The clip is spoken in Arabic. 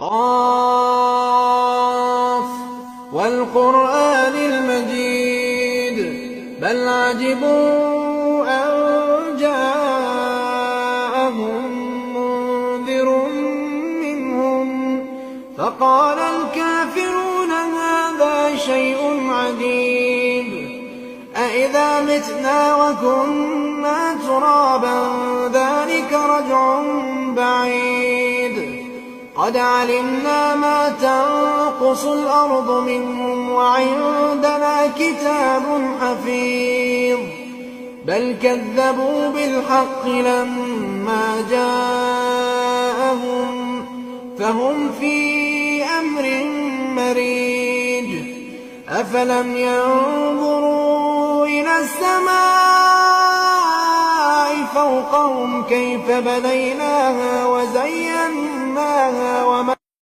قاف والقرآن المجيد بل عجبوا أن جاءهم منذر منهم فقال الكافرون هذا شيء عجيب أإذا متنا وكنا ترابا ذلك رجع بعيد قد علمنا ما تنقص الأرض منهم وعندنا كتاب حفيظ بل كذبوا بالحق لما جاءهم فهم في أمر مريج أفلم ينظروا إلى السماء فوقهم كيف بنيناها وزيناها